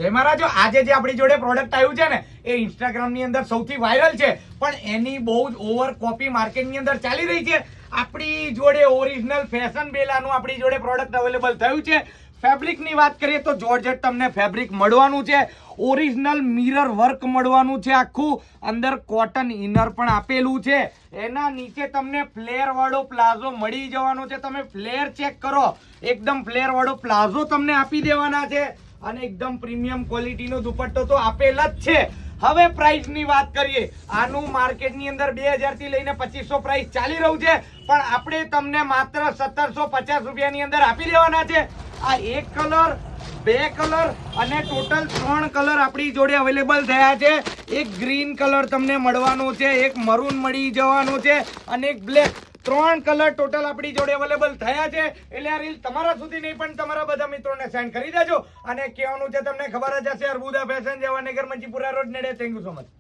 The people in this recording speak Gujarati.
જય મહારાજ, આજે જે આપણી જોડે પ્રોડક્ટ આવ્યું છે ને એ ઇન્સ્ટાગ્રામ ની અંદર સૌથી વાયરલ છે, પણ એની બહુ જ ઓવર કોપી માર્કેટની અંદર ચાલી રહી છે. આપણી જોડે ઓરિજિનલ ફેશન બેલાનું આપણી જોડે પ્રોડક્ટ અવેલેબલ થયું છે. ફેબ્રિકની વાત કરીએ તો જોર્જેટ તમને ફેબ્રિક મળવાનું છે, ઓરિજિનલ મિરર વર્ક મળવાનું છે, આખું અંદર કોટન ઇનર પણ આપેલું છે. એના નીચે તમને ફ્લેર વાળો પ્લાઝો મળી જવાનો છે. તમે ફ્લેર ચેક કરો, એકદમ ફ્લેર વાળો પ્લાઝો તમને આપી દેવાના છે અને એકદમ પ્રીમિયમ ક્વોલિટીનો દુપટ્ટો તો આપેલ જ છે. હવે પ્રાઇસ ની વાત કરીએ, આનું માર્કેટ ની અંદર 2000 થી લઈને 2500 પ્રાઇસ ચાલી રહ્યું છે, પણ આપણે તમને માત્ર 1750 રૂપિયાની અંદર આપી દેવાના છે. આ એક કલર, બે કલર અને ટોટલ 3 કલર આપણી જોડે અવેલેબલ થયા છે. એક ગ્રીન કલર તમને મળવાનો છે, એક મરૂન મળી જવાનો છે અને એક બ્લેક. 3 કલર ટોટલ આપણી જોડે અવેલેબલ થયા છે. એટલે આ રીલ તમારા સુધી નહીં પણ તમારા બધા મિત્રોને સેન્ડ કરી દેજો. અને કહેવાનું છે તમને ખબર જ હશે, અર્બુદા ફેશન, જવાનગર, મંચીપુરા રોડ, નેડે. Thank you so much.